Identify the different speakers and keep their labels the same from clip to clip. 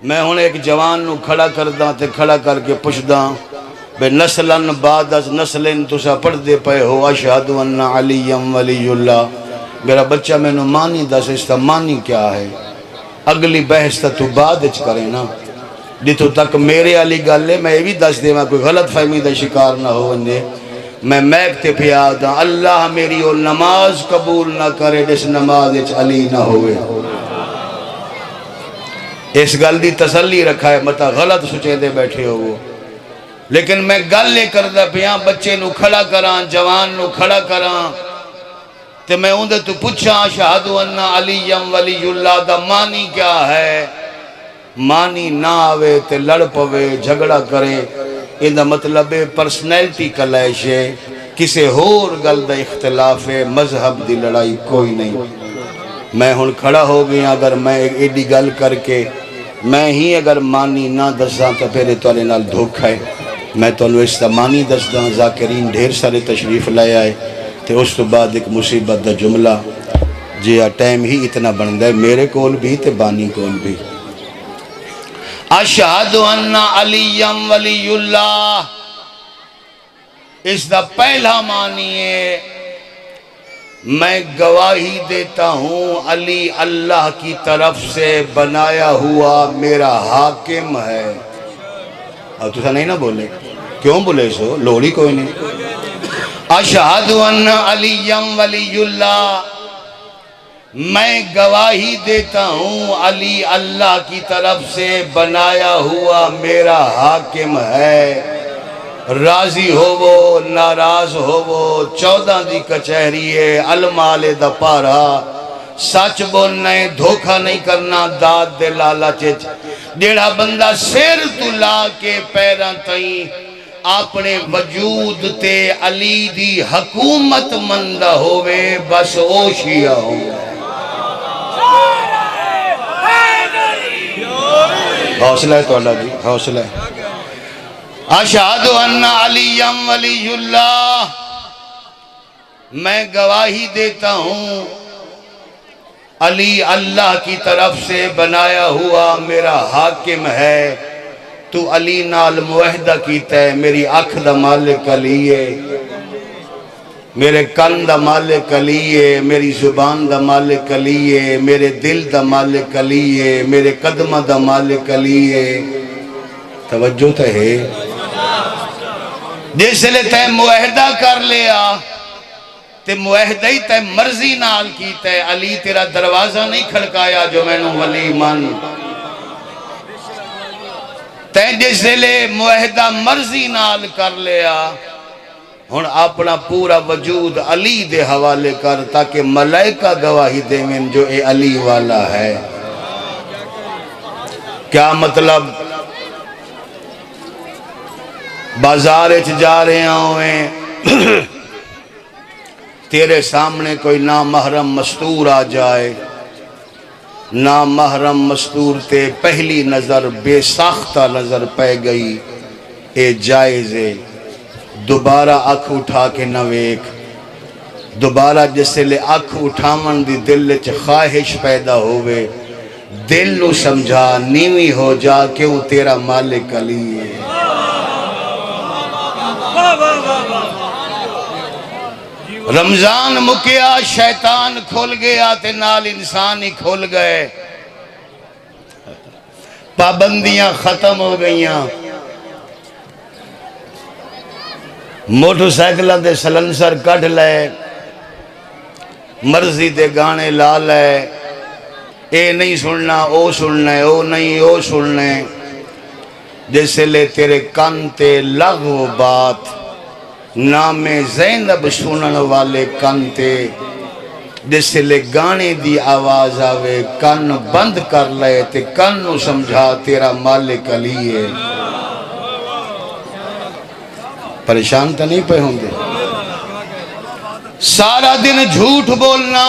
Speaker 1: میں ہوں ایک جوان نو کھڑا کرداں تے کھڑا کر کے پوچھداں بے نسلن بعد از نسلن تسا پڑھ دے پے ہو اشہد ان علی ولی اللہ. میرا بچہ میں نو مانی دس اس تا مانی کیا ہے؟ اگلی بحث تا تو بعد اچ کرے نا جتو تک میرے علی گلے میں بھی دس دے میں کوئی غلط فہمی دا شکار نہ ہو انجے میں میکتے پیادا اللہ میری وہ نماز قبول نہ کرے جس نماز اچ علی نہ ہوئے. اس گل دی تسلی رکھا ہے مطا غلط سوچے دے بیٹھے ہو وہ لیکن میں گل لے کردہ پیاں بچے نو کھڑا کران جوان نو کھڑا کران تے میں اندھے تو پوچھاں شہد ان علی ولی اللہ دا مانی کیا ہے؟ مانی نہ آوے تے لڑ پوے جھگڑا کرے اندھا مطلب پرسنیلٹی کلیش ہے کسے ہور گل دا اختلاف ہے مذہب دی لڑائی کوئی نہیں. میں ہن کھڑا ہو گیا اگر میں ایڈی گل کر کے میں ہی اگر مانی نہ دساں تو پھر تولے نال دھوکھا ہے. میں تولو اس تا مانی دس داں ذاکرین ڈھیر سارے تشریف لائے آئے تے اس تو بعد ایک مصیبت دا جملہ جی ٹائم ہی اتنا بندہ ہے میرے کول بھی تے بانی کول بھی. اشہد ان علی ولی اللہ اس دا پہلا معنی ہے میں گواہی دیتا ہوں علی اللہ کی طرف سے بنایا ہوا میرا حاکم ہے. اب تو نہیں نا بولے کیوں بولے سو لوڑی کوئی نہیں. اشہد ان علی ولی اللہ میں گواہی دیتا ہوں علی اللہ کی طرف سے بنایا ہوا میرا حاکم ہے. راضی ہو وہ ناراض ہو وہ 14 دی کچہری ہے المال دا پارا سچ بولنا ہے دھوکہ نہیں کرنا داد دے لالچ جیڑا بندہ سر تو لا کے پیران تئیں اپنے وجود تے علی دی حکومت مندہ ہوئے بس او شیعہ ہو. حوصلہ ہے تو اللہ جی حوصلہ ہے. اشہد ان علی ولی اللہ میں گواہی دیتا ہوں علی اللہ کی طرف سے بنایا ہوا میرا حاکم ہے. تو علی نال معاہدہ کیتا ہے میری آنکھ دا مالک علی ہے میرے کن دا مالک علی ہے میری زبان دا مالک علی ہے میرے دل دا مالک علی ہے میرے قدم دا مالک علی ہے. توجہ تے ہے جس لئے تے معاہدہ کر لیا تے معاہدہ ہی تے مرضی نال کی تے علی تیرا دروازہ نہیں کھڑکایا جو میں نو ولی من تے جس لئے معاہدہ مرضی نال کر لیا ہن اپنا پورا وجود علی دے حوالے کر تاکہ ملائکہ گواہی دے من جو اے علی والا ہے. کیا مطلب بازار اچ جا رہے ہوئے تیرے سامنے کوئی نامحرم مستور آ جائے نامحرم مستور تے پہلی نظر بے ساختہ نظر پہ گئی اے جائز ہے دوبارہ اکھ اٹھا کے نہ ویکھ. دوبارہ جس لے اکھ اٹھامن دی دل چ خواہش پیدا ہوئے دل نو سمجھا نیوی ہو جا کیوں تیرا مالک علی ہے. رمضان مکیا شیطان کھول گیا تے نال انسان ہی کھول گئے پابندیاں ختم ہو گئیاں موٹر سائیکلہ دے سلنسر کٹ لے مرضی دے گانے لا لے اے نہیں سننا او سننا او نہیں او سننا جیسے لے تیرے کان تے لغو بات نام زینب سنن والے کان تے جیسے لے گانے دی آواز آوے کان بند کر لے تے کان نو سمجھا تیرا مالک علی ہے. پریشان تا نہیں پہ ہوں گے سارا دن جھوٹ بولنا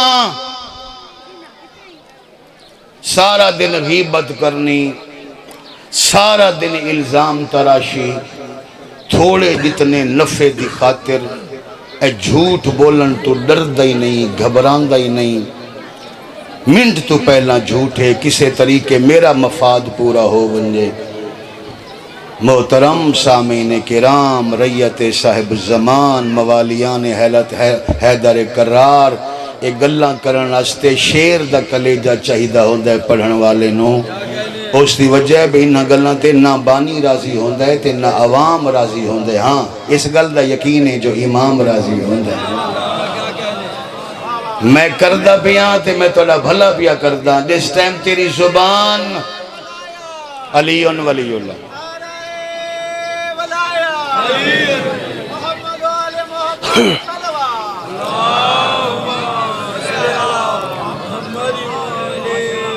Speaker 1: سارا دن غیبت کرنی سارا دن الزام تراشی تھوڑے جتنے نفع دی خاطر اے جھوٹ بولن تو ڈر دا ہی نہیں گھبران دا ہی نہیں منٹ تو پہلا جھوٹے کسے طریقے میرا مفاد پورا ہو ونجے محترم سامعین کرام ریت صاحب زمان موالیان حیلت حیدر کرار ایک گلاں کرن واسطے شیر دا کلیجہ چاہیدہ ہوندہ ہے پڑھن والے نو اس دی وجہ ہے بھی نہ گلاں تے نہ بانی راضی ہوندہ ہے تے نہ عوام راضی ہوندہ ہے ہاں اس گل دا یقین ہے جو امام راضی ہوندہ ہے میں کردہ پیاں تے میں توڑا بھلا پیا کردہ جس ٹائم تیری زبان علی ولی اللہ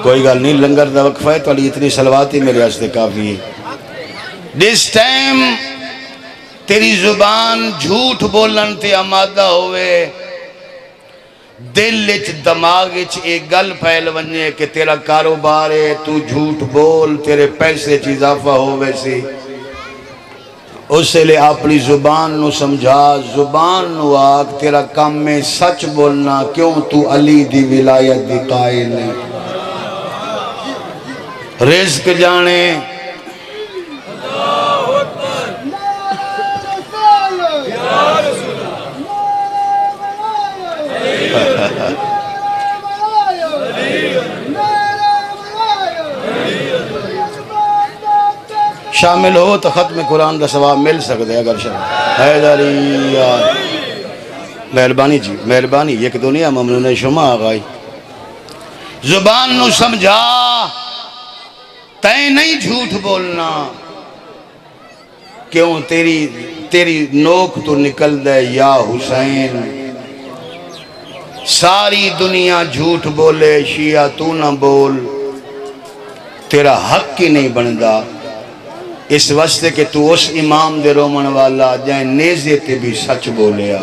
Speaker 1: کوئی گل نہیں لنگر دا وقفہ ہے تو علی اتنی سلواتی میرے ہستے کافی ہے جس ٹائم تیری زبان جھوٹ بولن تے آمادہ ہوئے دل اچ دماغ اچ ایک گل پھیل ونجے کہ تیرا کاروبار ہے تو جھوٹ بول تیرے پیسے چ اضافہ ہوئے سی اس سے لے اپنی زبان نو سمجھا زبان نو آگ تیرا کام میں سچ بولنا کیوں تو علی دی ولایت دی قائل ہے رزق جانے شامل ہو تو ختم قرآن دا ثواب مل سکتے اگر شامل حیدری مہربانی جی مہربانی یک دنیا ممنون شما آگائی زبان نو سمجھا تے نہیں جھوٹ بولنا کیوں تیری نوک تو نکل دے یا حسین ساری دنیا جھوٹ بولے شیعہ تو نہ بول تیرا حق ہی نہیں بندا اس واسطے کہ تو اس امام دے رومن والا جائیں نیزے تے بھی سچ بولیا